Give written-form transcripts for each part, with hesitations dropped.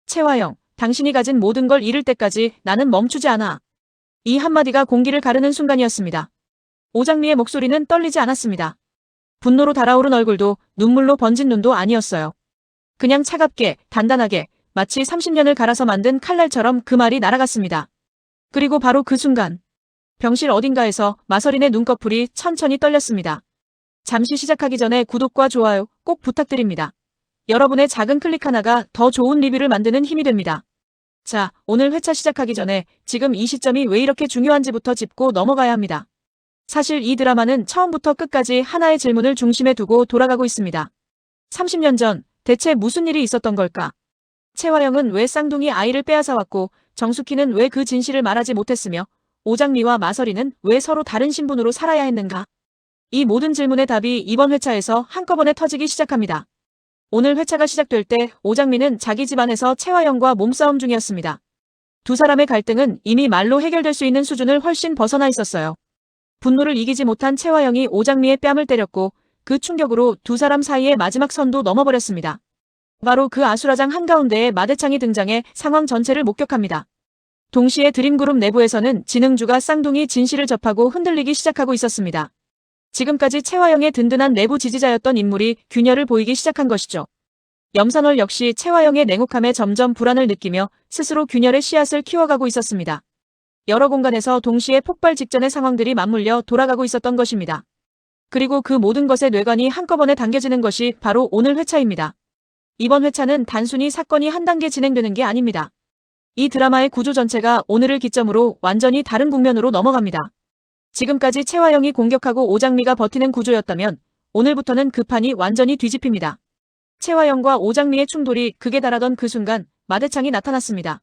최화영, 당신이 가진 모든 걸 잃을 때까지 나는 멈추지 않아. 이 한마디가 공기를 가르는 순간이었습니다. 오장미의 목소리는 떨리지 않았습니다. 분노로 달아오른 얼굴도 눈물로 번진 눈도 아니었어요. 그냥 차갑게, 단단하게, 마치 30년을 갈아서 만든 칼날처럼 그 말이 날아갔습니다. 그리고 바로 그 순간, 병실 어딘가에서 마서린의 눈꺼풀이 천천히 떨렸습니다. 잠시 시작하기 전에 구독과 좋아요 꼭 부탁드립니다. 여러분의 작은 클릭 하나가 더 좋은 리뷰를 만드는 힘이 됩니다. 자, 오늘 회차 시작하기 전에 지금 이 시점이 왜 이렇게 중요한지부터 짚고 넘어가야 합니다. 사실 이 드라마는 처음부터 끝까지 하나의 질문을 중심에 두고 돌아가고 있습니다. 30년 전, 대체 무슨 일이 있었던 걸까? 최화영은 왜 쌍둥이 아이를 빼앗아왔고, 정숙희는 왜 그 진실을 말하지 못했으며, 오장미와 마서린은 왜 서로 다른 신분으로 살아야 했는가? 이 모든 질문의 답이 이번 회차에서 한꺼번에 터지기 시작합니다. 오늘 회차가 시작될 때 오장미는 자기 집안에서 최화영과 몸싸움 중이었습니다. 두 사람의 갈등은 이미 말로 해결될 수 있는 수준을 훨씬 벗어나 있었어요. 분노를 이기지 못한 최화영이 오장미의 뺨을 때렸고 그 충격으로 두 사람 사이의 마지막 선도 넘어버렸습니다. 바로 그 아수라장 한가운데에 마대창이 등장해 상황 전체를 목격합니다. 동시에 드림그룹 내부에서는 진흥주가 쌍둥이 진실을 접하고 흔들리기 시작하고 있었습니다. 지금까지 최화영의 든든한 내부 지지자였던 인물이 균열을 보이기 시작한 것이죠. 염산월 역시 최화영의 냉혹함에 점점 불안을 느끼며 스스로 균열의 씨앗을 키워가고 있었습니다. 여러 공간에서 동시에 폭발 직전의 상황들이 맞물려 돌아가고 있었던 것입니다. 그리고 그 모든 것의 뇌관이 한꺼번에 당겨지는 것이 바로 오늘 회차입니다. 이번 회차는 단순히 사건이 한 단계 진행되는 게 아닙니다. 이 드라마의 구조 전체가 오늘을 기점으로 완전히 다른 국면으로 넘어갑니다. 지금까지 최화영이 공격하고 오장미가 버티는 구조였다면 오늘부터는 그 판이 완전히 뒤집힙니다. 최화영과 오장미의 충돌이 극에 달하던 그 순간 마대창이 나타났습니다.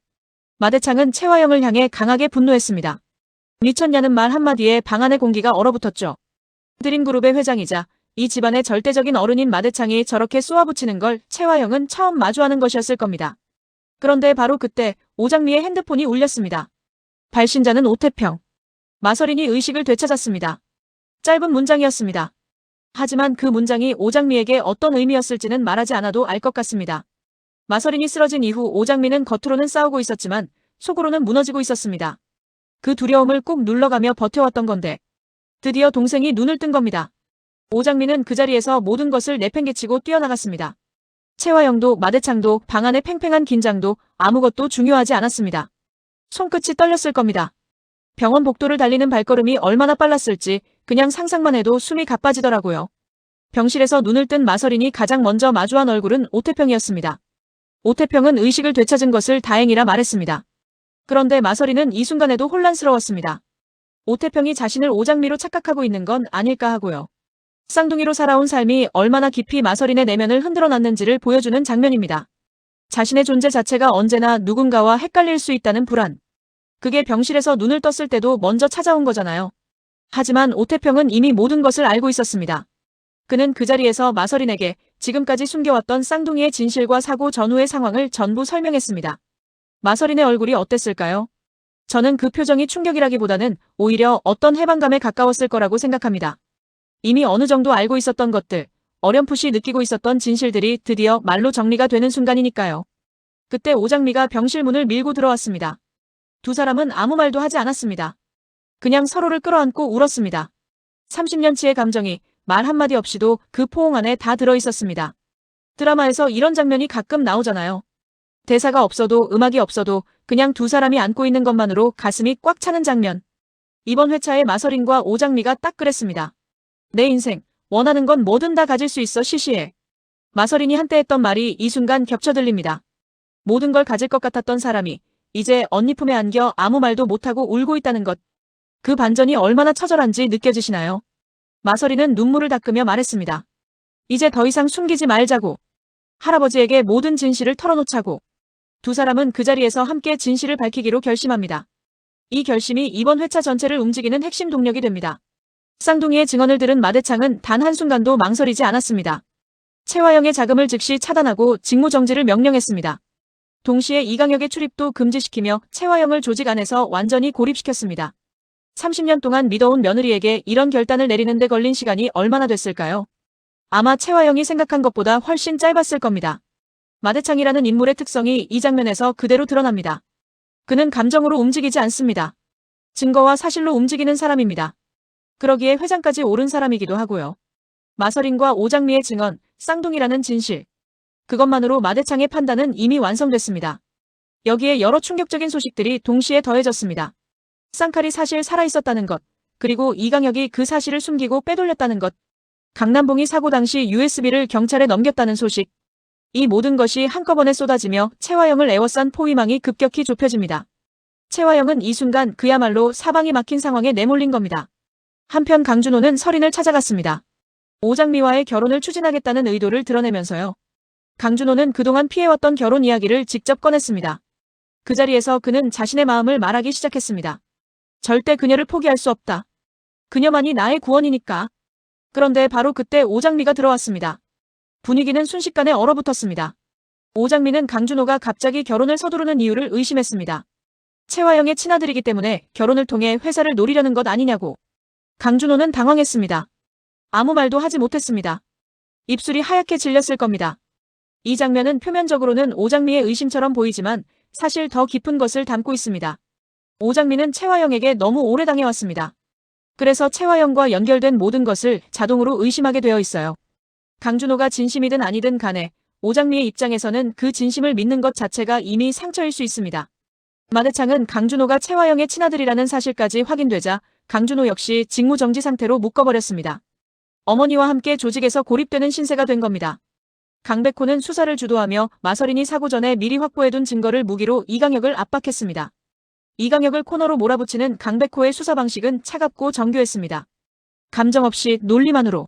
마대창은 최화영을 향해 강하게 분노했습니다. 미쳤냐는 말 한마디에 방 안의 공기가 얼어붙었죠. 드림그룹의 회장이자 이 집안의 절대적인 어른인 마대창이 저렇게 쏘아붙이는 걸 최화영은 처음 마주하는 것이었을 겁니다. 그런데 바로 그때 오장미의 핸드폰이 울렸습니다. 발신자는 오태평. 마서린이 의식을 되찾았습니다. 짧은 문장이었습니다. 하지만 그 문장이 오장미에게 어떤 의미였을지는 말하지 않아도 알 것 같습니다. 마서린이 쓰러진 이후 오장미는 겉으로는 싸우고 있었지만 속으로는 무너지고 있었습니다. 그 두려움을 꾹 눌러가며 버텨왔던 건데 드디어 동생이 눈을 뜬 겁니다. 오장미는 그 자리에서 모든 것을 내팽개치고 뛰어나갔습니다. 최화영도 마대창도 방 안의 팽팽한 긴장도 아무것도 중요하지 않았습니다. 손끝이 떨렸을 겁니다. 병원 복도를 달리는 발걸음이 얼마나 빨랐을지 그냥 상상만 해도 숨이 가빠지더라고요. 병실에서 눈을 뜬 마서린이 가장 먼저 마주한 얼굴은 오태평이었습니다. 오태평은 의식을 되찾은 것을 다행이라 말했습니다. 그런데 마서린은 이 순간에도 혼란스러웠습니다. 오태평이 자신을 오장미로 착각하고 있는 건 아닐까 하고요. 쌍둥이로 살아온 삶이 얼마나 깊이 마서린의 내면을 흔들어놨는지를 보여주는 장면입니다. 자신의 존재 자체가 언제나 누군가와 헷갈릴 수 있다는 불안. 그게 병실에서 눈을 떴을 때도 먼저 찾아온 거잖아요. 하지만 오태평은 이미 모든 것을 알고 있었습니다. 그는 그 자리에서 마서린에게 지금까지 숨겨왔던 쌍둥이의 진실과 사고 전후의 상황을 전부 설명했습니다. 마서린의 얼굴이 어땠을까요? 저는 그 표정이 충격이라기보다는 오히려 어떤 해방감에 가까웠을 거라고 생각합니다. 이미 어느 정도 알고 있었던 것들, 어렴풋이 느끼고 있었던 진실들이 드디어 말로 정리가 되는 순간이니까요. 그때 오장미가 병실 문을 밀고 들어왔습니다. 두 사람은 아무 말도 하지 않았습니다. 그냥 서로를 끌어안고 울었습니다. 30년치의 감정이 말 한마디 없이도 그 포옹 안에 다 들어있었습니다. 드라마에서 이런 장면이 가끔 나오잖아요. 대사가 없어도 음악이 없어도 그냥 두 사람이 안고 있는 것만으로 가슴이 꽉 차는 장면. 이번 회차의 마서린과 오장미가 딱 그랬습니다. 내 인생, 원하는 건 뭐든 다 가질 수 있어 시시해. 마서린이 한때 했던 말이 이 순간 겹쳐 들립니다. 모든 걸 가질 것 같았던 사람이 이제 언니 품에 안겨 아무 말도 못하고 울고 있다는 것. 그 반전이 얼마나 처절한지 느껴지시나요? 마서린은 눈물을 닦으며 말했습니다. 이제 더 이상 숨기지 말자고. 할아버지에게 모든 진실을 털어놓자고. 두 사람은 그 자리에서 함께 진실을 밝히기로 결심합니다. 이 결심이 이번 회차 전체를 움직이는 핵심 동력이 됩니다. 쌍둥이의 증언을 들은 마대창은 단 한순간도 망설이지 않았습니다. 최화영의 자금을 즉시 차단하고 직무정지를 명령했습니다. 동시에 이강혁의 출입도 금지시키며 최화영을 조직 안에서 완전히 고립시켰습니다. 30년 동안 믿어온 며느리에게 이런 결단을 내리는 데 걸린 시간이 얼마나 됐을까요? 아마 최화영이 생각한 것보다 훨씬 짧았을 겁니다. 마대창이라는 인물의 특성이 이 장면에서 그대로 드러납니다. 그는 감정으로 움직이지 않습니다. 증거와 사실로 움직이는 사람입니다. 그러기에 회장까지 오른 사람이기도 하고요. 마서린과 오장미의 증언, 쌍둥이라는 진실. 그것만으로 마대창의 판단은 이미 완성됐습니다. 여기에 여러 충격적인 소식들이 동시에 더해졌습니다. 쌍칼이 사실 살아있었다는 것, 그리고 이강혁이 그 사실을 숨기고 빼돌렸다는 것, 강남봉이 사고 당시 USB를 경찰에 넘겼다는 소식. 이 모든 것이 한꺼번에 쏟아지며 채화영을 에워싼 포위망이 급격히 좁혀집니다. 채화영은 이 순간 그야말로 사방이 막힌 상황에 내몰린 겁니다. 한편 강준호는 서린을 찾아갔습니다. 오장미와의 결혼을 추진하겠다는 의도를 드러내면서요. 강준호는 그동안 피해왔던 결혼 이야기를 직접 꺼냈습니다. 그 자리에서 그는 자신의 마음을 말하기 시작했습니다. 절대 그녀를 포기할 수 없다. 그녀만이 나의 구원이니까. 그런데 바로 그때 오장미가 들어왔습니다. 분위기는 순식간에 얼어붙었습니다. 오장미는 강준호가 갑자기 결혼을 서두르는 이유를 의심했습니다. 채화영의 친아들이기 때문에 결혼을 통해 회사를 노리려는 것 아니냐고. 강준호는 당황했습니다. 아무 말도 하지 못했습니다. 입술이 하얗게 질렸을 겁니다. 이 장면은 표면적으로는 오장미의 의심처럼 보이지만 사실 더 깊은 것을 담고 있습니다. 오장미는 채화영에게 너무 오래 당해왔습니다. 그래서 채화영과 연결된 모든 것을 자동으로 의심하게 되어 있어요. 강준호가 진심이든 아니든 간에 오장미의 입장에서는 그 진심을 믿는 것 자체가 이미 상처일 수 있습니다. 마대창은 강준호가 채화영의 친아들이라는 사실까지 확인되자 강준호 역시 직무정지 상태로 묶어버렸습니다. 어머니와 함께 조직에서 고립되는 신세가 된 겁니다. 강백호는 수사를 주도하며 마서린이 사고 전에 미리 확보해둔 증거를 무기로 이강혁을 압박했습니다. 이강혁을 코너로 몰아붙이는 강백호의 수사 방식은 차갑고 정교했습니다. 감정 없이 논리만으로.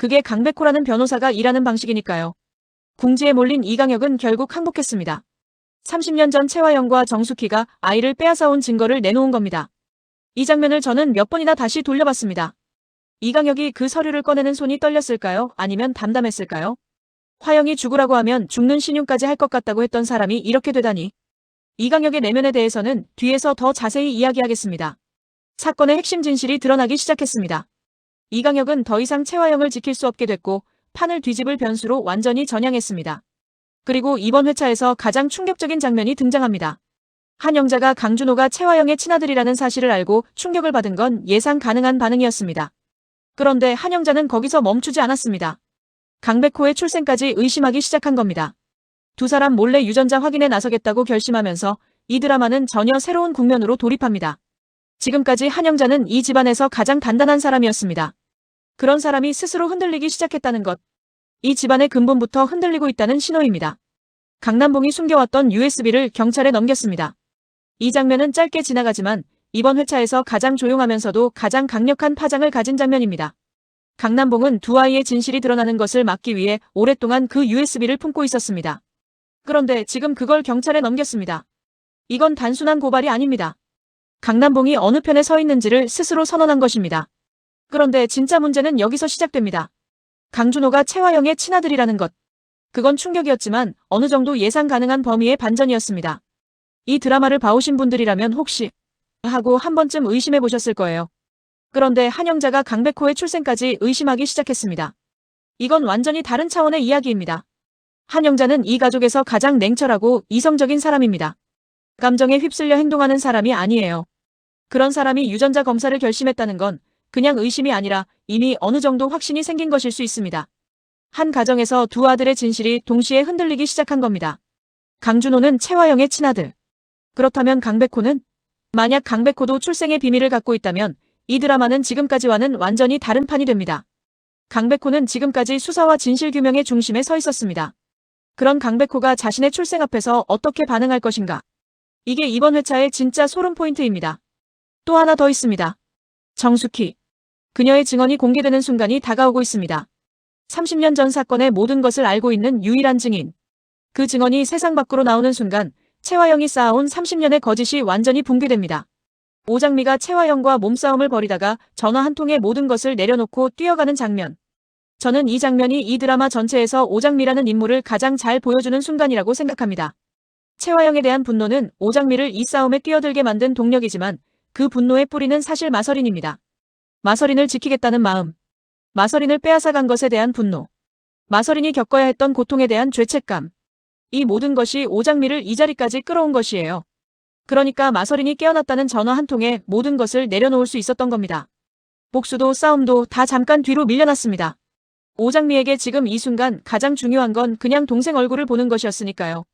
그게 강백호라는 변호사가 일하는 방식이니까요. 궁지에 몰린 이강혁은 결국 항복했습니다. 30년 전 채화영과 정숙희가 아이를 빼앗아온 증거를 내놓은 겁니다. 이 장면을 저는 몇 번이나 다시 돌려봤습니다. 이강혁이 그 서류를 꺼내는 손이 떨렸을까요? 아니면 담담했을까요? 화영이 죽으라고 하면 죽는 신용까지 할 것 같다고 했던 사람이 이렇게 되다니. 이강혁의 내면에 대해서는 뒤에서 더 자세히 이야기하겠습니다. 사건의 핵심 진실이 드러나기 시작했습니다. 이강혁은 더 이상 채화영을 지킬 수 없게 됐고 판을 뒤집을 변수로 완전히 전향했습니다. 그리고 이번 회차에서 가장 충격적인 장면이 등장합니다. 한 영자가 강준호가 채화영의 친아들이라는 사실을 알고 충격을 받은 건 예상 가능한 반응이었습니다. 그런데 한 영자는 거기서 멈추지 않았습니다. 강백호의 출생까지 의심하기 시작한 겁니다. 두 사람 몰래 유전자 확인에 나서겠다고 결심하면서 이 드라마는 전혀 새로운 국면으로 돌입합니다. 지금까지 한 영자는 이 집안에서 가장 단단한 사람이었습니다. 그런 사람이 스스로 흔들리기 시작했다는 것. 이 집안의 근본부터 흔들리고 있다는 신호입니다. 강남봉이 숨겨왔던 USB를 경찰에 넘겼습니다. 이 장면은 짧게 지나가지만 이번 회차에서 가장 조용하면서도 가장 강력한 파장을 가진 장면입니다. 강남봉은 두 아이의 진실이 드러나는 것을 막기 위해 오랫동안 그 USB를 품고 있었습니다. 그런데 지금 그걸 경찰에 넘겼습니다. 이건 단순한 고발이 아닙니다. 강남봉이 어느 편에 서 있는지를 스스로 선언한 것입니다. 그런데 진짜 문제는 여기서 시작됩니다. 강준호가 채화영의 친아들이라는 것. 그건 충격이었지만 어느 정도 예상 가능한 범위의 반전이었습니다. 이 드라마를 봐오신 분들이라면 혹시 하고 한 번쯤 의심해 보셨을 거예요. 그런데 한 영자가 강백호의 출생까지 의심하기 시작했습니다. 이건 완전히 다른 차원의 이야기입니다. 한 영자는 이 가족에서 가장 냉철하고 이성적인 사람입니다. 감정에 휩쓸려 행동하는 사람이 아니에요. 그런 사람이 유전자 검사를 결심했다는 건 그냥 의심이 아니라 이미 어느 정도 확신이 생긴 것일 수 있습니다. 한 가정에서 두 아들의 진실이 동시에 흔들리기 시작한 겁니다. 강준호는 채화영의 친아들. 그렇다면 강백호는? 만약 강백호도 출생의 비밀을 갖고 있다면 이 드라마는 지금까지와는 완전히 다른 판이 됩니다. 강백호는 지금까지 수사와 진실규명의 중심에 서 있었습니다. 그런 강백호가 자신의 출생 앞에서 어떻게 반응할 것인가? 이게 이번 회차의 진짜 소름 포인트입니다. 또 하나 더 있습니다. 정숙희. 그녀의 증언이 공개되는 순간이 다가오고 있습니다. 30년 전 사건의 모든 것을 알고 있는 유일한 증인. 그 증언이 세상 밖으로 나오는 순간 채화영이 쌓아온 30년의 거짓이 완전히 붕괴됩니다. 오장미가 채화영과 몸싸움을 벌이다가 전화 한 통에 모든 것을 내려놓고 뛰어가는 장면. 저는 이 장면이 이 드라마 전체에서 오장미라는 인물을 가장 잘 보여주는 순간이라고 생각합니다. 채화영에 대한 분노는 오장미를 이 싸움에 뛰어들게 만든 동력이지만 그 분노의 뿌리는 사실 마서린입니다. 마서린을 지키겠다는 마음. 마서린을 빼앗아간 것에 대한 분노. 마서린이 겪어야 했던 고통에 대한 죄책감. 이 모든 것이 오장미를 이 자리까지 끌어온 것이에요. 그러니까 마서린이 깨어났다는 전화 한 통에 모든 것을 내려놓을 수 있었던 겁니다. 복수도 싸움도 다 잠깐 뒤로 밀려났습니다. 오장미에게 지금 이 순간 가장 중요한 건 그냥 동생 얼굴을 보는 것이었으니까요.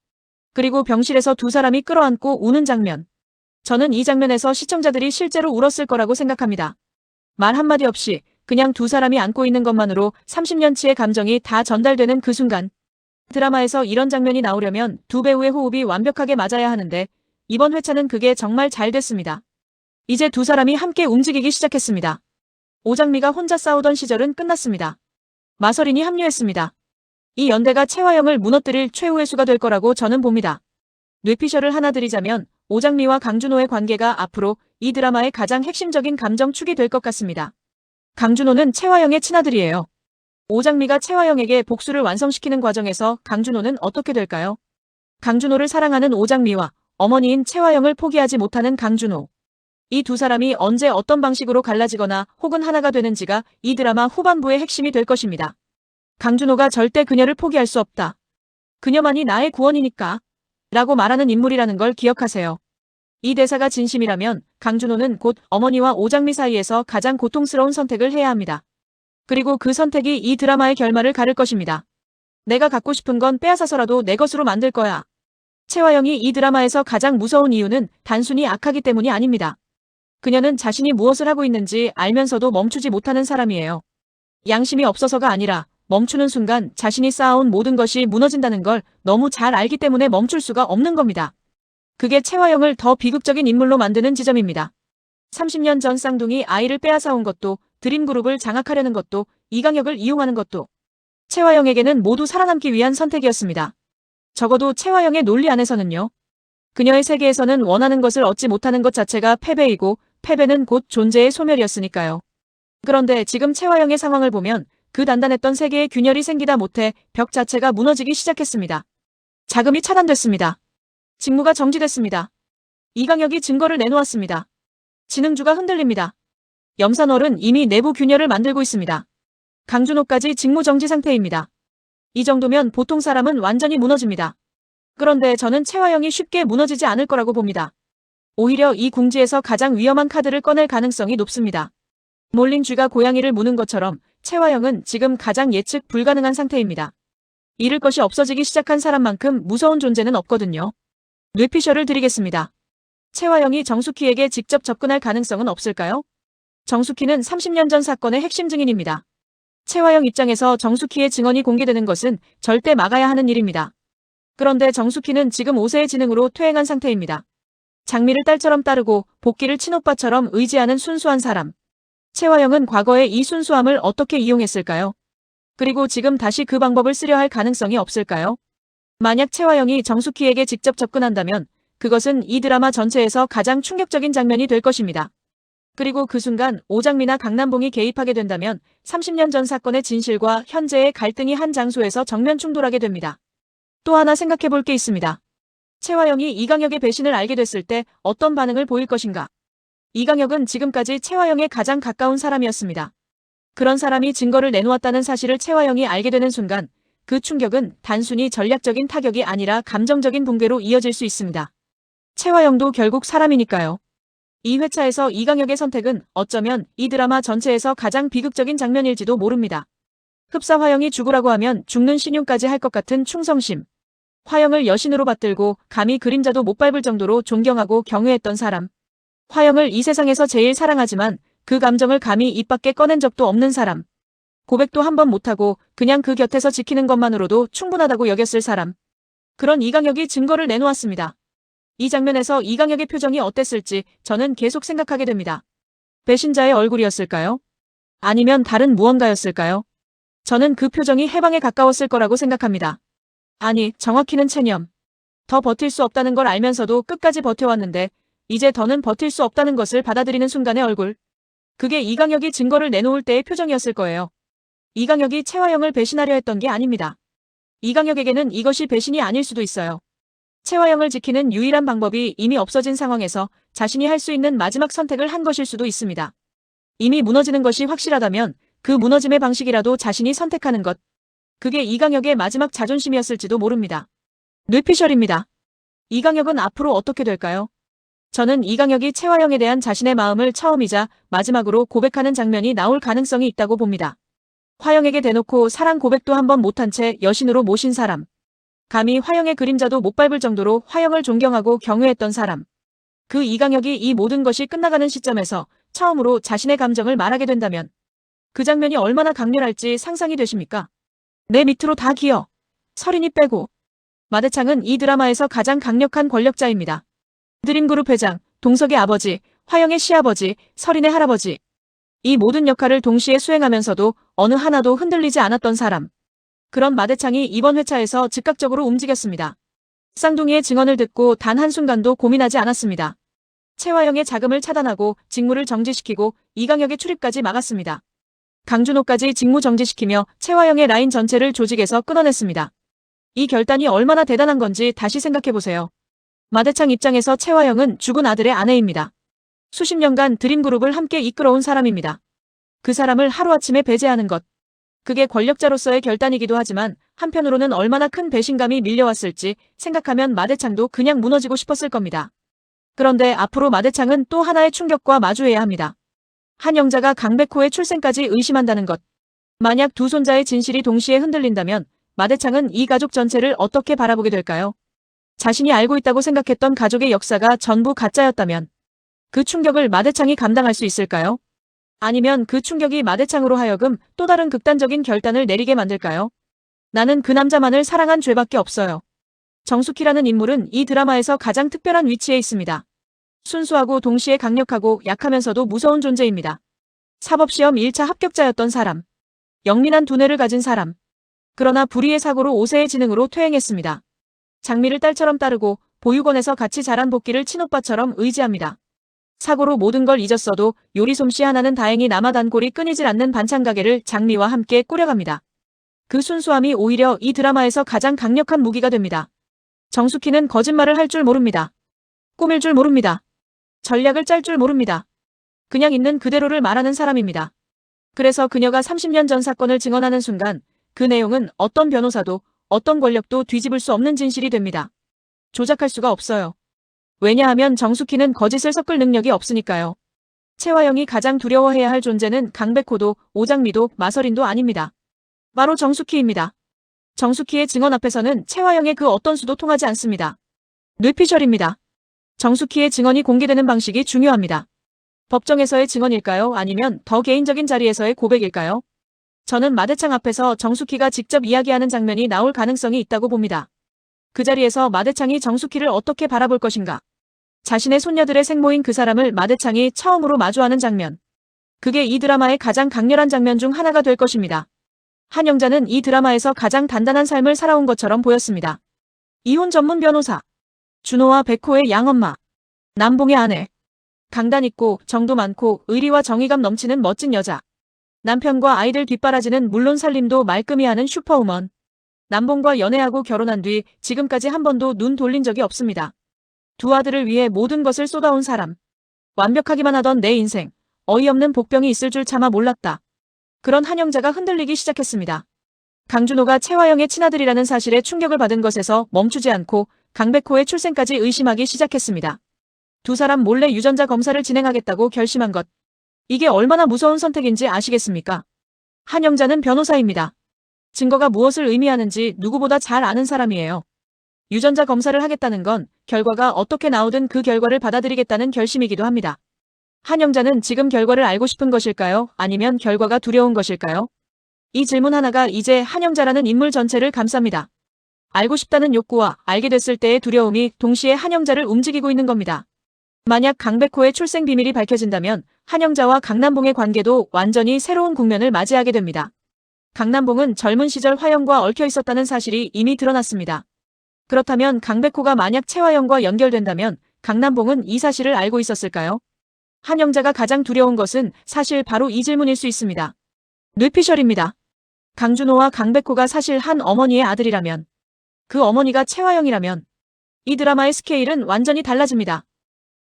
그리고 병실에서 두 사람이 끌어안고 우는 장면. 저는 이 장면에서 시청자들이 실제로 울었을 거라고 생각합니다. 말 한마디 없이 그냥 두 사람이 안고 있는 것만으로 30년치의 감정이 다 전달되는 그 순간. 드라마에서 이런 장면이 나오려면 두 배우의 호흡이 완벽하게 맞아야 하는데 이번 회차는 그게 정말 잘 됐습니다. 이제 두 사람이 함께 움직이기 시작했습니다. 오장미가 혼자 싸우던 시절은 끝났습니다. 마서린이 합류했습니다. 이 연대가 채화영을 무너뜨릴 최후의 수가 될 거라고 저는 봅니다. 뇌피셜을 하나 드리자면 오장미와 강준호의 관계가 앞으로 이 드라마의 가장 핵심적인 감정축이 될 것 같습니다. 강준호는 채화영의 친아들이에요. 오장미가 채화영에게 복수를 완성시키는 과정에서 강준호는 어떻게 될까요? 강준호를 사랑하는 오장미와 어머니인 채화영을 포기하지 못하는 강준호. 이 두 사람이 언제 어떤 방식으로 갈라지거나 혹은 하나가 되는지가 이 드라마 후반부의 핵심이 될 것입니다. 강준호가 절대 그녀를 포기할 수 없다. 그녀만이 나의 구원이니까. 라고 말하는 인물이라는 걸 기억하세요. 이 대사가 진심이라면 강준호는 곧 어머니와 오장미 사이에서 가장 고통스러운 선택을 해야 합니다. 그리고 그 선택이 이 드라마의 결말을 가를 것입니다. 내가 갖고 싶은 건 빼앗아서라도 내 것으로 만들 거야. 채화영이 이 드라마에서 가장 무서운 이유는 단순히 악하기 때문이 아닙니다. 그녀는 자신이 무엇을 하고 있는지 알면서도 멈추지 못하는 사람이에요. 양심이 없어서가 아니라 멈추는 순간 자신이 쌓아온 모든 것이 무너진다는 걸 너무 잘 알기 때문에 멈출 수가 없는 겁니다. 그게 채화영을 더 비극적인 인물로 만드는 지점입니다. 30년 전 쌍둥이 아이를 빼앗아온 것도 드림그룹을 장악하려는 것도 이강혁을 이용하는 것도 채화영에게는 모두 살아남기 위한 선택이었습니다. 적어도 채화영의 논리 안에서는요. 그녀의 세계에서는 원하는 것을 얻지 못하는 것 자체가 패배이고 패배는 곧 존재의 소멸이었으니까요. 그런데 지금 채화영의 상황을 보면 그 단단했던 세계에 균열이 생기다 못해 벽 자체가 무너지기 시작했습니다. 자금이 차단됐습니다. 직무가 정지됐습니다. 이강혁이 증거를 내놓았습니다. 진흥주가 흔들립니다. 염산월은 이미 내부 균열을 만들고 있습니다. 강준호까지 직무 정지 상태입니다. 이 정도면 보통 사람은 완전히 무너집니다. 그런데 저는 채화영이 쉽게 무너지지 않을 거라고 봅니다. 오히려 이 궁지에서 가장 위험한 카드를 꺼낼 가능성이 높습니다. 몰린 쥐가 고양이를 무는 것처럼 채화영은 지금 가장 예측 불가능한 상태입니다. 잃을 것이 없어지기 시작한 사람만큼 무서운 존재는 없거든요. 뇌피셜을 드리겠습니다. 채화영이 정숙희에게 직접 접근할 가능성은 없을까요? 정숙희는 30년 전 사건의 핵심 증인입니다. 채화영 입장에서 정숙희의 증언이 공개되는 것은 절대 막아야 하는 일입니다. 그런데 정숙희는 지금 5세의 지능으로 퇴행한 상태입니다. 장미를 딸처럼 따르고 복귀를 친오빠처럼 의지하는 순수한 사람. 채화영은 과거에 이 순수함을 어떻게 이용했을까요? 그리고 지금 다시 그 방법을 쓰려 할 가능성이 없을까요? 만약 채화영이 정숙희에게 직접 접근한다면 그것은 이 드라마 전체에서 가장 충격적인 장면이 될 것입니다. 그리고 그 순간 오장미나 강남봉이 개입하게 된다면 30년 전 사건의 진실과 현재의 갈등이 한 장소에서 정면 충돌하게 됩니다. 또 하나 생각해 볼 게 있습니다. 채화영이 이강혁의 배신을 알게 됐을 때 어떤 반응을 보일 것인가? 이강혁은 지금까지 채화영에 가장 가까운 사람이었습니다. 그런 사람이 증거를 내놓았다는 사실을 채화영이 알게 되는 순간 그 충격은 단순히 전략적인 타격이 아니라 감정적인 붕괴로 이어질 수 있습니다. 채화영도 결국 사람이니까요. 이 회차에서 이강혁의 선택은 어쩌면 이 드라마 전체에서 가장 비극적인 장면일지도 모릅니다. 흡사 화영이 죽으라고 하면 죽는 신용까지 할 것 같은 충성심. 화영을 여신으로 받들고 감히 그림자도 못 밟을 정도로 존경하고 경외했던 사람. 화영을 이 세상에서 제일 사랑하지만 그 감정을 감히 입 밖에 꺼낸 적도 없는 사람. 고백도 한 번 못하고 그냥 그 곁에서 지키는 것만으로도 충분하다고 여겼을 사람. 그런 이강혁이 증거를 내놓았습니다. 이 장면에서 이강혁의 표정이 어땠을지 저는 계속 생각하게 됩니다. 배신자의 얼굴이었을까요? 아니면 다른 무언가였을까요? 저는 그 표정이 해방에 가까웠을 거라고 생각합니다. 아니, 정확히는 체념. 더 버틸 수 없다는 걸 알면서도 끝까지 버텨왔는데 이제 더는 버틸 수 없다는 것을 받아들이는 순간의 얼굴. 그게 이강혁이 증거를 내놓을 때의 표정이었을 거예요. 이강혁이 채화영을 배신하려 했던 게 아닙니다. 이강혁에게는 이것이 배신이 아닐 수도 있어요. 채화영을 지키는 유일한 방법이 이미 없어진 상황에서 자신이 할 수 있는 마지막 선택을 한 것일 수도 있습니다. 이미 무너지는 것이 확실하다면 그 무너짐의 방식이라도 자신이 선택하는 것. 그게 이강혁의 마지막 자존심이었을지도 모릅니다. 뇌피셜입니다. 이강혁은 앞으로 어떻게 될까요? 저는 이강혁이 채화영에 대한 자신의 마음을 처음이자 마지막으로 고백하는 장면이 나올 가능성이 있다고 봅니다. 화영에게 대놓고 사랑 고백도 한번 못한 채 여신으로 모신 사람. 감히 화영의 그림자도 못 밟을 정도로 화영을 존경하고 경외했던 사람. 그 이강혁이 이 모든 것이 끝나가는 시점에서 처음으로 자신의 감정을 말하게 된다면 그 장면이 얼마나 강렬할지 상상이 되십니까? 내 밑으로 다 기어. 설인이 빼고. 마대창은 이 드라마에서 가장 강력한 권력자입니다. 드림그룹 회장, 동석의 아버지, 화영의 시아버지, 설인의 할아버지. 이 모든 역할을 동시에 수행하면서도 어느 하나도 흔들리지 않았던 사람. 그런 마대창이 이번 회차에서 즉각적으로 움직였습니다. 쌍둥이의 증언을 듣고 단 한순간도 고민하지 않았습니다. 채화영의 자금을 차단하고 직무를 정지시키고 이강혁의 출입까지 막았습니다. 강준호까지 직무 정지시키며 채화영의 라인 전체를 조직에서 끊어냈습니다. 이 결단이 얼마나 대단한 건지 다시 생각해보세요. 마대창 입장에서 채화영은 죽은 아들의 아내입니다. 수십 년간 드림그룹을 함께 이끌어온 사람입니다. 그 사람을 하루아침에 배제하는 것. 그게 권력자로서의 결단이기도 하지만 한편으로는 얼마나 큰 배신감이 밀려왔을지 생각하면 마대창도 그냥 무너지고 싶었을 겁니다. 그런데 앞으로 마대창은 또 하나의 충격과 마주해야 합니다. 한 영자가 강백호의 출생까지 의심한다는 것. 만약 두 손자의 진실이 동시에 흔들린다면 마대창은 이 가족 전체를 어떻게 바라보게 될까요? 자신이 알고 있다고 생각했던 가족의 역사가 전부 가짜였다면 그 충격을 마대창이 감당할 수 있을까요? 아니면 그 충격이 마대창으로 하여금 또 다른 극단적인 결단을 내리게 만들까요? 나는 그 남자만을 사랑한 죄밖에 없어요. 정숙희라는 인물은 이 드라마에서 가장 특별한 위치에 있습니다. 순수하고 동시에 강력하고 약하면서도 무서운 존재입니다. 사법시험 1차 합격자였던 사람. 영민한 두뇌를 가진 사람. 그러나 불의의 사고로 5세의 지능으로 퇴행했습니다. 장미를 딸처럼 따르고 보육원에서 같이 자란 복귀를 친오빠처럼 의지합니다. 사고로 모든 걸 잊었어도 요리 솜씨 하나는 다행히 남아 단골이 끊이질 않는 반찬 가게를 장미와 함께 꾸려갑니다. 그 순수함이 오히려 이 드라마에서 가장 강력한 무기가 됩니다. 정숙희는 거짓말을 할 줄 모릅니다. 꾸밀 줄 모릅니다. 전략을 짤 줄 모릅니다. 그냥 있는 그대로를 말하는 사람입니다. 그래서 그녀가 30년 전 사건을 증언하는 순간 그 내용은 어떤 변호사도 어떤 권력도 뒤집을 수 없는 진실이 됩니다. 조작할 수가 없어요. 왜냐하면 정숙희는 거짓을 섞을 능력이 없으니까요. 채화영이 가장 두려워해야 할 존재는 강백호도 오장미도 마설인도 아닙니다. 바로 정숙희입니다. 정숙희의 증언 앞에서는 채화영의 그 어떤 수도 통하지 않습니다. 뇌피셜입니다. 정숙희의 증언이 공개되는 방식이 중요합니다. 법정에서의 증언일까요? 아니면 더 개인적인 자리에서의 고백일까요? 저는 마대창 앞에서 정숙희가 직접 이야기하는 장면이 나올 가능성이 있다고 봅니다. 그 자리에서 마대창이 정숙희를 어떻게 바라볼 것인가? 자신의 손녀들의 생모인 그 사람을 마대창이 처음으로 마주하는 장면. 그게 이 드라마의 가장 강렬한 장면 중 하나가 될 것입니다. 한 영자는 이 드라마에서 가장 단단한 삶을 살아온 것처럼 보였습니다. 이혼 전문 변호사. 준호와 백호의 양엄마. 남봉의 아내. 강단 있고 정도 많고 의리와 정의감 넘치는 멋진 여자. 남편과 아이들 뒷바라지는 물론 살림도 말끔히 하는 슈퍼우먼. 남봉과 연애하고 결혼한 뒤 지금까지 한 번도 눈 돌린 적이 없습니다. 두 아들을 위해 모든 것을 쏟아온 사람. 완벽하기만 하던 내 인생. 어이없는 복병이 있을 줄 차마 몰랐다. 그런 한 영자가 흔들리기 시작했습니다. 강준호가 채화영의 친아들이라는 사실에 충격을 받은 것에서 멈추지 않고 강백호의 출생까지 의심하기 시작했습니다. 두 사람 몰래 유전자 검사를 진행하겠다고 결심한 것. 이게 얼마나 무서운 선택인지 아시겠습니까? 한 영자는 변호사입니다. 증거가 무엇을 의미하는지 누구보다 잘 아는 사람이에요. 유전자 검사를 하겠다는 건 결과가 어떻게 나오든 그 결과를 받아들이겠다는 결심이기도 합니다. 한 영자는 지금 결과를 알고 싶은 것일까요? 아니면 결과가 두려운 것일까요? 이 질문 하나가 이제 한 영자라는 인물 전체를 감쌉니다. 알고 싶다는 욕구와 알게 됐을 때의 두려움이 동시에 한 영자를 움직이고 있는 겁니다. 만약 강백호의 출생 비밀이 밝혀진다면 한 영자와 강남봉의 관계도 완전히 새로운 국면을 맞이하게 됩니다. 강남봉은 젊은 시절 화영과 얽혀 있었다는 사실이 이미 드러났습니다. 그렇다면 강백호가 만약 채화영과 연결된다면 강남봉은 이 사실을 알고 있었을까요? 한 영자가 가장 두려운 것은 사실 바로 이 질문일 수 있습니다. 뇌피셜입니다. 강준호와 강백호가 사실 한 어머니의 아들이라면, 그 어머니가 채화영이라면 이 드라마의 스케일은 완전히 달라집니다.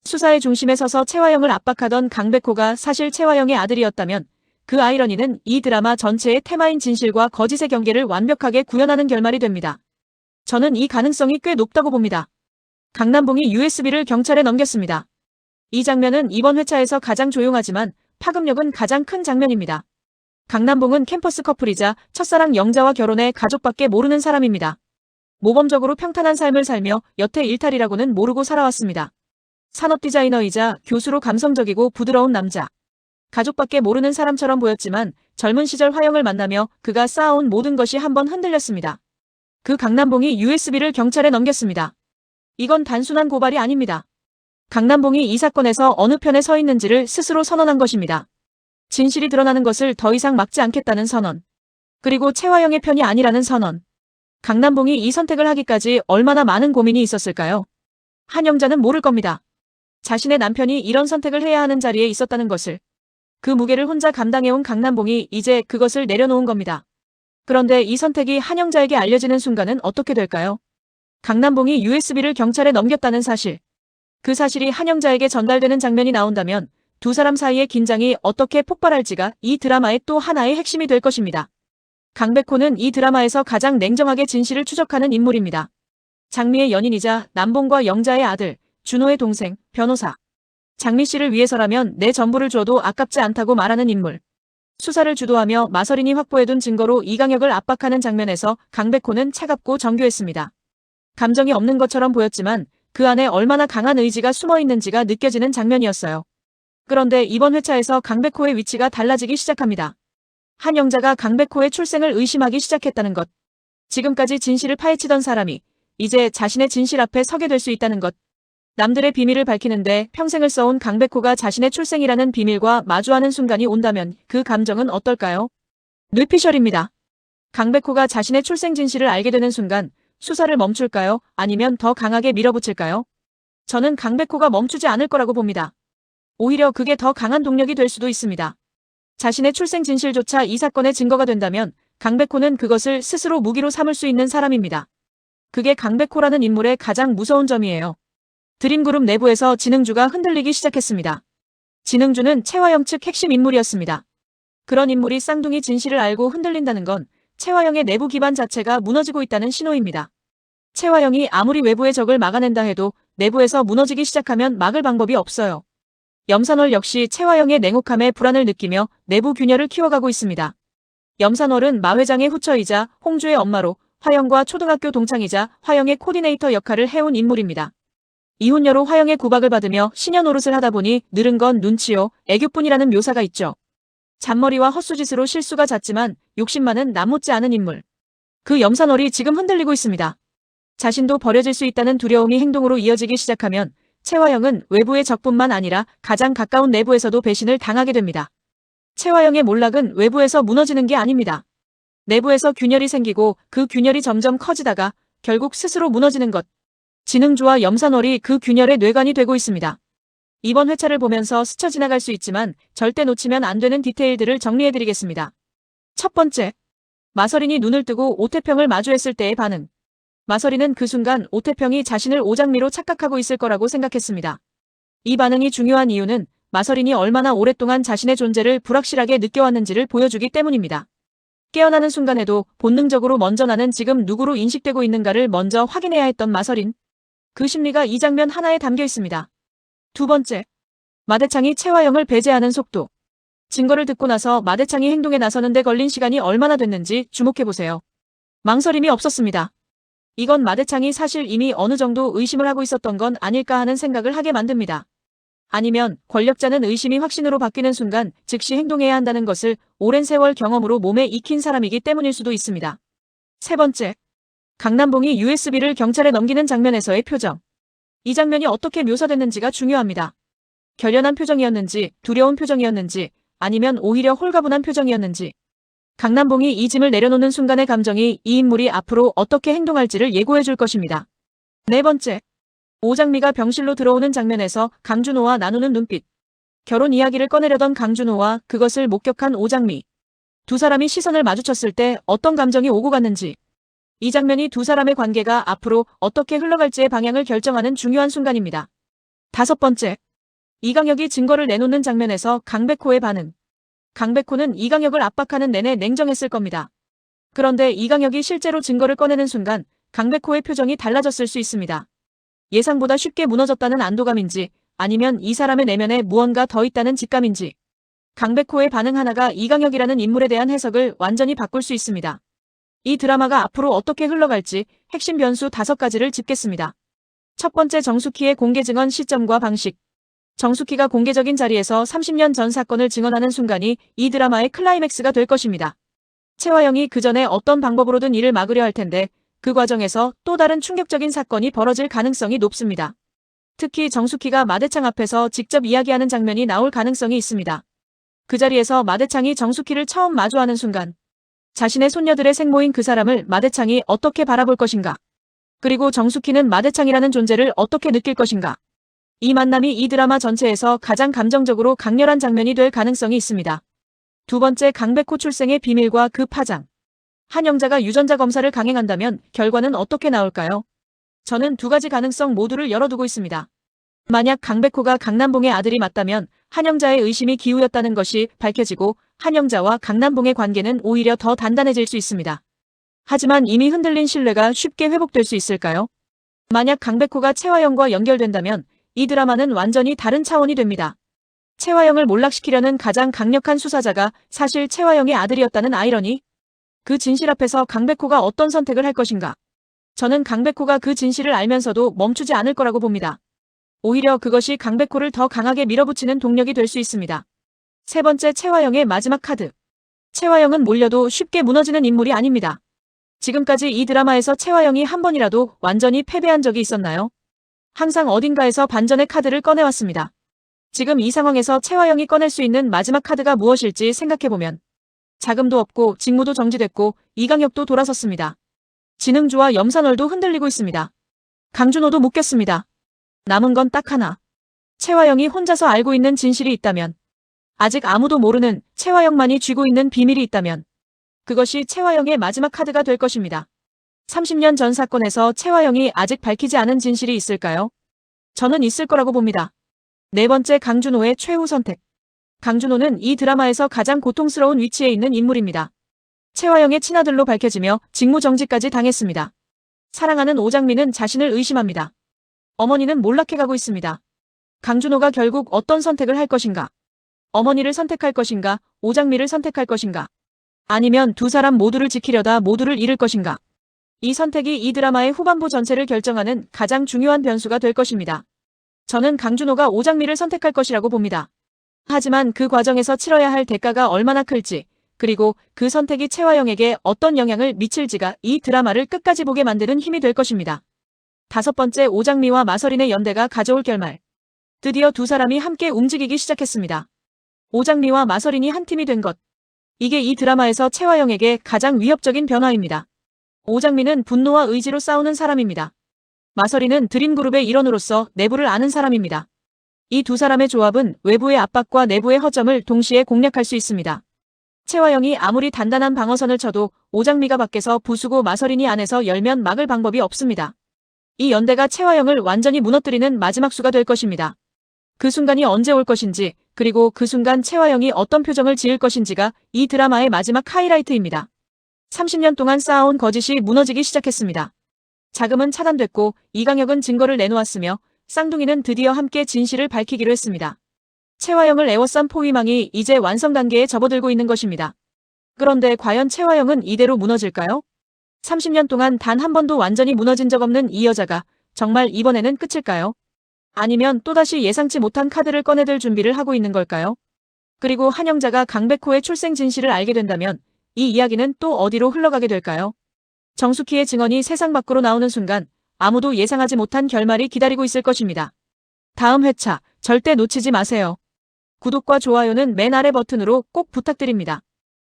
수사의 중심에 서서 채화영을 압박하던 강백호가 사실 채화영의 아들이었다면 그 아이러니는 이 드라마 전체의 테마인 진실과 거짓의 경계를 완벽하게 구현하는 결말이 됩니다. 저는 이 가능성이 꽤 높다고 봅니다. 강남봉이 USB를 경찰에 넘겼습니다. 이 장면은 이번 회차에서 가장 조용하지만 파급력은 가장 큰 장면입니다. 강남봉은 캠퍼스 커플이자 첫사랑 영자와 결혼해 가족밖에 모르는 사람입니다. 모범적으로 평탄한 삶을 살며 여태 일탈이라고는 모르고 살아왔습니다. 산업 디자이너이자 교수로 감성적이고 부드러운 남자. 가족밖에 모르는 사람처럼 보였지만 젊은 시절 화영을 만나며 그가 쌓아온 모든 것이 한번 흔들렸습니다. 그 강남봉이 USB를 경찰에 넘겼습니다. 이건 단순한 고발이 아닙니다. 강남봉이 이 사건에서 어느 편에 서 있는지를 스스로 선언한 것입니다. 진실이 드러나는 것을 더 이상 막지 않겠다는 선언. 그리고 최화영의 편이 아니라는 선언. 강남봉이 이 선택을 하기까지 얼마나 많은 고민이 있었을까요? 한영자는 모를 겁니다. 자신의 남편이 이런 선택을 해야 하는 자리에 있었다는 것을. 그 무게를 혼자 감당해온 강남봉이 이제 그것을 내려놓은 겁니다. 그런데 이 선택이 한영자에게 알려지는 순간은 어떻게 될까요? 강남봉이 USB를 경찰에 넘겼다는 사실. 그 사실이 한영자에게 전달되는 장면이 나온다면 두 사람 사이의 긴장이 어떻게 폭발할지가 이 드라마의 또 하나의 핵심이 될 것입니다. 강백호는 이 드라마에서 가장 냉정하게 진실을 추적하는 인물입니다. 장미의 연인이자 남봉과 영자의 아들, 준호의 동생, 변호사. 장미 씨를 위해서라면 내 전부를 줘도 아깝지 않다고 말하는 인물. 수사를 주도하며 마서린이 확보해둔 증거로 이강혁을 압박하는 장면에서 강백호는 차갑고 정교했습니다. 감정이 없는 것처럼 보였지만 그 안에 얼마나 강한 의지가 숨어 있는지가 느껴지는 장면이었어요. 그런데 이번 회차에서 강백호의 위치가 달라지기 시작합니다. 한영자가 강백호의 출생을 의심하기 시작했다는 것. 지금까지 진실을 파헤치던 사람이 이제 자신의 진실 앞에 서게 될 수 있다는 것. 남들의 비밀을 밝히는데 평생을 써온 강백호가 자신의 출생이라는 비밀과 마주하는 순간이 온다면 그 감정은 어떨까요? 뇌피셜입니다. 강백호가 자신의 출생 진실을 알게 되는 순간 수사를 멈출까요? 아니면 더 강하게 밀어붙일까요? 저는 강백호가 멈추지 않을 거라고 봅니다. 오히려 그게 더 강한 동력이 될 수도 있습니다. 자신의 출생 진실조차 이 사건의 증거가 된다면 강백호는 그것을 스스로 무기로 삼을 수 있는 사람입니다. 그게 강백호라는 인물의 가장 무서운 점이에요. 드림그룹 내부에서 진흥주가 흔들리기 시작했습니다. 진흥주는 최화영 측 핵심 인물이었습니다. 그런 인물이 쌍둥이 진실을 알고 흔들린다는 건 최화영의 내부 기반 자체가 무너지고 있다는 신호입니다. 최화영이 아무리 외부의 적을 막아낸다 해도 내부에서 무너지기 시작하면 막을 방법이 없어요. 염산월 역시 최화영의 냉혹함에 불안을 느끼며 내부 균열을 키워가고 있습니다. 염산월은 마 회장의 후처이자 홍주의 엄마로 화영과 초등학교 동창이자 화영의 코디네이터 역할을 해온 인물입니다. 이혼녀로 화영의 구박을 받으며 시녀 노릇을 하다 보니 늘은 건 눈치요, 애교뿐이라는 묘사가 있죠. 잔머리와 헛수짓으로 실수가 잦지만 욕심만은 남못지 않은 인물. 그 염산월이 지금 흔들리고 있습니다. 자신도 버려질 수 있다는 두려움이 행동으로 이어지기 시작하면 최화영은 외부의 적뿐만 아니라 가장 가까운 내부에서도 배신을 당하게 됩니다. 최화영의 몰락은 외부에서 무너지는 게 아닙니다. 내부에서 균열이 생기고 그 균열이 점점 커지다가 결국 스스로 무너지는 것. 진흥주와 염산월이 그 균열의 뇌관이 되고 있습니다. 이번 회차를 보면서 스쳐 지나갈 수 있지만 절대 놓치면 안 되는 디테일들을 정리해드리겠습니다. 첫 번째, 마서린이 눈을 뜨고 오태평을 마주했을 때의 반응. 마서린은 그 순간 오태평이 자신을 오장미로 착각하고 있을 거라고 생각했습니다. 이 반응이 중요한 이유는 마서린이 얼마나 오랫동안 자신의 존재를 불확실하게 느껴왔는지를 보여주기 때문입니다. 깨어나는 순간에도 본능적으로 먼저 나는 지금 누구로 인식되고 있는가를 먼저 확인해야 했던 마서린. 그 심리가 이 장면 하나에 담겨 있습니다. 두 번째, 마대창이 최화영을 배제하는 속도. 증거를 듣고 나서 마대창이 행동에 나서는데 걸린 시간이 얼마나 됐는지 주목해보세요. 망설임이 없었습니다. 이건 마대창이 사실 이미 어느 정도 의심을 하고 있었던 건 아닐까 하는 생각을 하게 만듭니다. 아니면 권력자는 의심이 확신으로 바뀌는 순간 즉시 행동해야 한다는 것을 오랜 세월 경험으로 몸에 익힌 사람이기 때문일 수도 있습니다. 세 번째, 강남봉이 USB를 경찰에 넘기는 장면에서의 표정. 이 장면이 어떻게 묘사됐는지가 중요합니다. 결연한 표정이었는지, 두려운 표정이었는지, 아니면 오히려 홀가분한 표정이었는지. 강남봉이 이 짐을 내려놓는 순간의 감정이 이 인물이 앞으로 어떻게 행동할지를 예고해 줄 것입니다. 네 번째, 오장미가 병실로 들어오는 장면에서 강준호와 나누는 눈빛. 결혼 이야기를 꺼내려던 강준호와 그것을 목격한 오장미. 두 사람이 시선을 마주쳤을 때 어떤 감정이 오고 갔는지. 이 장면이 두 사람의 관계가 앞으로 어떻게 흘러갈지의 방향을 결정하는 중요한 순간입니다. 다섯 번째, 이강혁이 증거를 내놓는 장면에서 강백호의 반응. 강백호는 이강혁을 압박하는 내내 냉정했을 겁니다. 그런데 이강혁이 실제로 증거를 꺼내는 순간 강백호의 표정이 달라졌을 수 있습니다. 예상보다 쉽게 무너졌다는 안도감인지 아니면 이 사람의 내면에 무언가 더 있다는 직감인지 강백호의 반응 하나가 이강혁이라는 인물에 대한 해석을 완전히 바꿀 수 있습니다. 이 드라마가 앞으로 어떻게 흘러갈지 핵심 변수 5가지를 짚겠습니다. 첫 번째, 정숙희의 공개 증언 시점과 방식. 정숙희가 공개적인 자리에서 30년 전 사건을 증언하는 순간이 이 드라마의 클라이맥스가 될 것입니다. 최화영이 그 전에 어떤 방법으로든 이를 막으려 할 텐데 그 과정에서 또 다른 충격적인 사건이 벌어질 가능성이 높습니다. 특히 정숙희가 마대창 앞에서 직접 이야기하는 장면이 나올 가능성이 있습니다. 그 자리에서 마대창이 정숙희를 처음 마주하는 순간 자신의 손녀들의 생모인 그 사람을 마대창이 어떻게 바라볼 것인가? 그리고 정숙희는 마대창이라는 존재를 어떻게 느낄 것인가? 이 만남이 이 드라마 전체에서 가장 감정적으로 강렬한 장면이 될 가능성이 있습니다. 두 번째, 강백호 출생의 비밀과 그 파장. 한영자가 유전자 검사를 강행한다면 결과는 어떻게 나올까요? 저는 2가지 가능성 모두를 열어두고 있습니다. 만약 강백호가 강남봉의 아들이 맞다면 한영자의 의심이 기우였다는 것이 밝혀지고 한영자와 강남봉의 관계는 오히려 더 단단해질 수 있습니다. 하지만 이미 흔들린 신뢰가 쉽게 회복될 수 있을까요? 만약 강백호가 최화영과 연결된다면 이 드라마는 완전히 다른 차원이 됩니다. 최화영을 몰락시키려는 가장 강력한 수사자가 사실 최화영의 아들이었다는 아이러니? 그 진실 앞에서 강백호가 어떤 선택을 할 것인가? 저는 강백호가 그 진실을 알면서도 멈추지 않을 거라고 봅니다. 오히려 그것이 강백호를 더 강하게 밀어붙이는 동력이 될 수 있습니다. 세 번째, 최화영의 마지막 카드. 최화영은 몰려도 쉽게 무너지는 인물이 아닙니다. 지금까지 이 드라마에서 최화영이 한 번이라도 완전히 패배한 적이 있었나요? 항상 어딘가에서 반전의 카드를 꺼내왔습니다. 지금 이 상황에서 최화영이 꺼낼 수 있는 마지막 카드가 무엇일지 생각해보면 자금도 없고 직무도 정지됐고 이강혁도 돌아섰습니다. 진흥주와 염산월도 흔들리고 있습니다. 강준호도 묶였습니다. 남은 건 딱 하나. 최화영이 혼자서 알고 있는 진실이 있다면, 아직 아무도 모르는 최화영만이 쥐고 있는 비밀이 있다면 그것이 최화영의 마지막 카드가 될 것입니다. 30년 전 사건에서 최화영이 아직 밝히지 않은 진실이 있을까요? 저는 있을 거라고 봅니다. 네 번째, 강준호의 최후 선택. 강준호는 이 드라마에서 가장 고통스러운 위치에 있는 인물입니다. 최화영의 친아들로 밝혀지며 직무정지까지 당했습니다. 사랑하는 오장미는 자신을 의심합니다. 어머니는 몰락해가고 있습니다. 강준호가 결국 어떤 선택을 할 것인가? 어머니를 선택할 것인가? 오장미를 선택할 것인가? 아니면 두 사람 모두를 지키려다 모두를 잃을 것인가? 이 선택이 이 드라마의 후반부 전체를 결정하는 가장 중요한 변수가 될 것입니다. 저는 강준호가 오장미를 선택할 것이라고 봅니다. 하지만 그 과정에서 치러야 할 대가가 얼마나 클지, 그리고 그 선택이 최화영에게 어떤 영향을 미칠지가 이 드라마를 끝까지 보게 만드는 힘이 될 것입니다. 5번째, 오장미와 마서린의 연대가 가져올 결말. 드디어 두 사람이 함께 움직이기 시작했습니다. 오장미와 마서린이 한 팀이 된 것. 이게 이 드라마에서 최화영에게 가장 위협적인 변화입니다. 오장미는 분노와 의지로 싸우는 사람입니다. 마서린은 드림그룹의 일원으로서 내부를 아는 사람입니다. 이 두 사람의 조합은 외부의 압박과 내부의 허점을 동시에 공략할 수 있습니다. 최화영이 아무리 단단한 방어선을 쳐도 오장미가 밖에서 부수고 마서린이 안에서 열면 막을 방법이 없습니다. 이 연대가 최화영을 완전히 무너뜨리는 마지막 수가 될 것입니다. 그 순간이 언제 올 것인지, 그리고 그 순간 최화영이 어떤 표정을 지을 것인지가 이 드라마의 마지막 하이라이트입니다. 30년 동안 쌓아온 거짓이 무너지기 시작했습니다. 자금은 차단됐고 이강혁은 증거를 내놓았으며 쌍둥이는 드디어 함께 진실을 밝히기로 했습니다. 최화영을 에워싼 포위망이 이제 완성 단계에 접어들고 있는 것입니다. 그런데 과연 최화영은 이대로 무너질까요? 30년 동안 단 한 번도 완전히 무너진 적 없는 이 여자가 정말 이번에는 끝일까요? 아니면 또다시 예상치 못한 카드를 꺼내들 준비를 하고 있는 걸까요? 그리고 한영자가 강백호의 출생 진실을 알게 된다면 이 이야기는 또 어디로 흘러가게 될까요? 정숙희의 증언이 세상 밖으로 나오는 순간 아무도 예상하지 못한 결말이 기다리고 있을 것입니다. 다음 회차 절대 놓치지 마세요. 구독과 좋아요는 맨 아래 버튼으로 꼭 부탁드립니다.